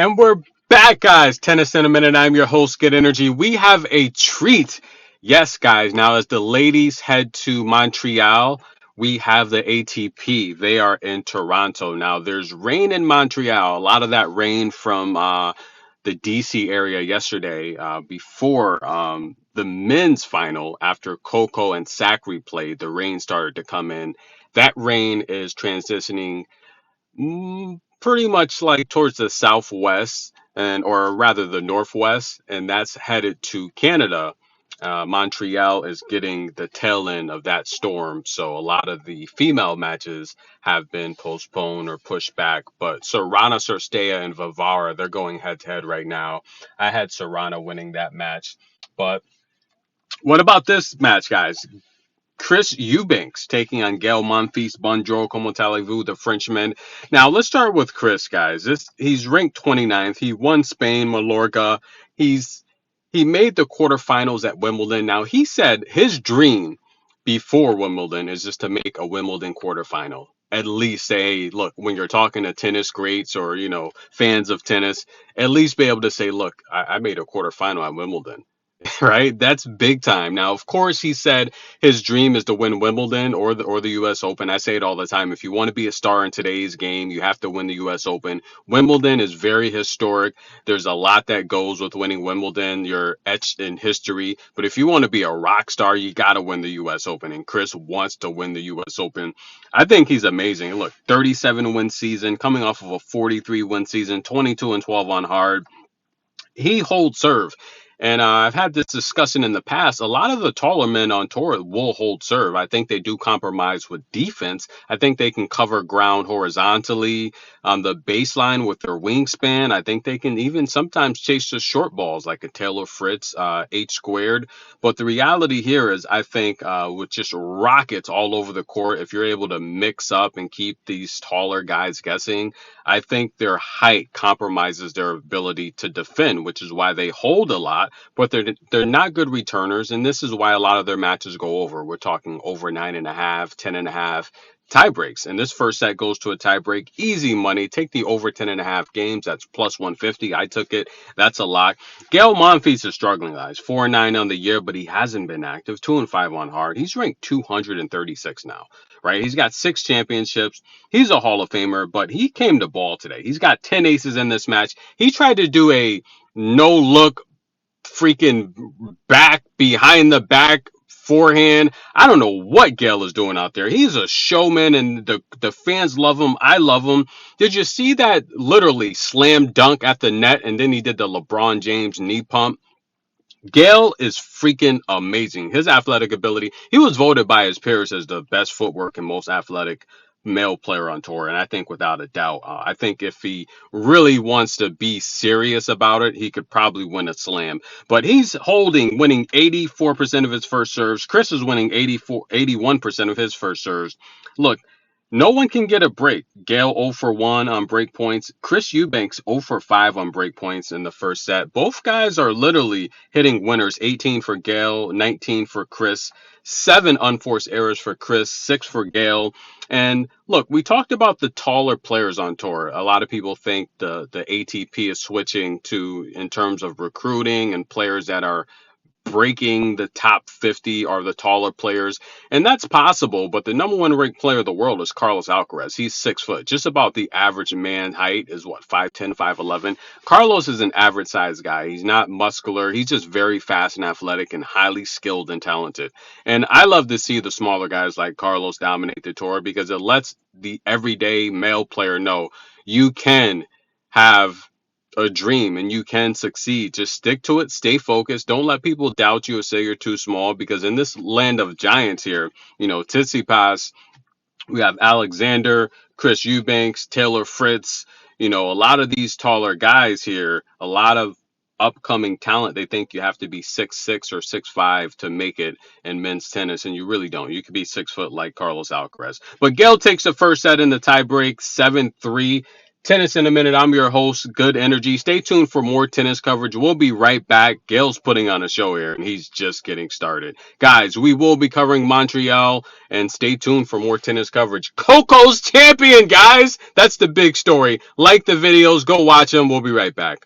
And we're back, guys. Tennis in a minute. I'm your host, Get Energy. We have a treat. Yes, guys. Now, as the ladies head to Montreal, we have the ATP. They are in Toronto. Now, there's rain in Montreal. A lot of that rain from the DC area yesterday before the men's final after Coco and Sacre played. The rain started to come in. That rain is transitioning pretty much like towards the southwest and or rather the northwest, and that's headed to Canada. Montreal is getting the tail end of that storm, so a lot of the female matches have been postponed or pushed back. But Serrana, Cirstea, and Vivara, they're going head to head right now. I had Serrana winning that match, but what about this match, guys? Chris Eubanks taking on Gael Monfils. Bonjour, comment allez-vous, the Frenchman. Now, let's start with Chris, guys. He's ranked 29th. He won Spain, Mallorca. He made the quarterfinals at Wimbledon. Now, he said his dream before Wimbledon is just to make a Wimbledon quarterfinal. At least say, look, when you're talking to tennis greats or, fans of tennis, at least be able to say, look, I made a quarterfinal at Wimbledon. Right? That's big time. Now, of course, he said his dream is to win Wimbledon or the US Open. I say it all the time. If you want to be a star in today's game, you have to win the US Open. Wimbledon is very historic. There's a lot that goes with winning Wimbledon. You're etched in history. But if you want to be a rock star, you got to win the US Open. And Chris wants to win the US Open. I think he's amazing. Look, 37 win season, coming off of a 43 win season, 22 and 12 on hard. He holds serve. And I've had this discussion in the past. A lot of the taller men on tour will hold serve. I think they do compromise with defense. I think they can cover ground horizontally on the baseline with their wingspan. I think they can even sometimes chase the short balls like a Taylor Fritz, H squared. But the reality here is, I think with just rockets all over the court, if you're able to mix up and keep these taller guys guessing, I think their height compromises their ability to defend, which is why they hold a lot, but they're not good returners, and this is why a lot of their matches go over. We're talking over 9.5, 10.5 tie breaks, and this first set goes to a tie break. Easy money. Take the over 10.5 games. That's plus 150. I took it. That's a lot. Gael Monfils is struggling, guys. 4-9 on the year, but he hasn't been active. 2-5 on hard. He's ranked 236 now. Right? He's got 6 championships. He's a Hall of Famer, but he came to ball today. He's got 10 aces in this match. He tried to do a no look freaking back behind the back forehand. I don't know what Gael is doing out there. He's a showman and the fans love him. I love him. Did you see that literally slam dunk at the net and then he did the LeBron James knee pump? Gael is freaking amazing. His athletic ability, he was voted by his peers as the best footwork and most athletic male player on tour. And I think without a doubt, I think if he really wants to be serious about it, he could probably win a slam. But he's winning 84% of his first serves. Chris is winning 81% of his first serves. Look, no one can get a break. Gael 0 for 1 on break points. Chris Eubanks 0 for 5 on break points in the first set. Both guys are literally hitting winners. 18 for Gael, 19 for Chris. 7 unforced errors for Chris, 6 for Gael. And look, we talked about the taller players on tour. A lot of people think the ATP is switching to in terms of recruiting and players that are breaking the top 50 are the taller players, and that's possible, but the number one ranked player of the world is Carlos Alcaraz. He's 6 foot. Just about the average man height is what, 5'10", 5'11". Carlos is an average size guy. He's not muscular. He's just very fast and athletic and highly skilled and talented. And I love to see the smaller guys like Carlos dominate the tour because it lets the everyday male player know you can have a dream and you can succeed. Just stick to it, stay focused. Don't let people doubt you or say you're too small, because in this land of giants here, Tsitsipas, we have Alexander, Chris Eubanks, Taylor Fritz, a lot of these taller guys here, a lot of upcoming talent. They think you have to be 6'6" or 6'5" to make it in men's tennis, and you really don't. You could be 6 foot like Carlos Alcaraz. But Gael takes the first set in the tiebreak, 7-3. Tennis in a minute. I'm your host, Good Energy. Stay tuned for more tennis coverage. We'll be right back. Gail's putting on a show here, and he's just getting started. Guys, we will be covering Montreal, and stay tuned for more tennis coverage. Coco's champion, guys. That's the big story. Like the videos, go watch them. We'll be right back.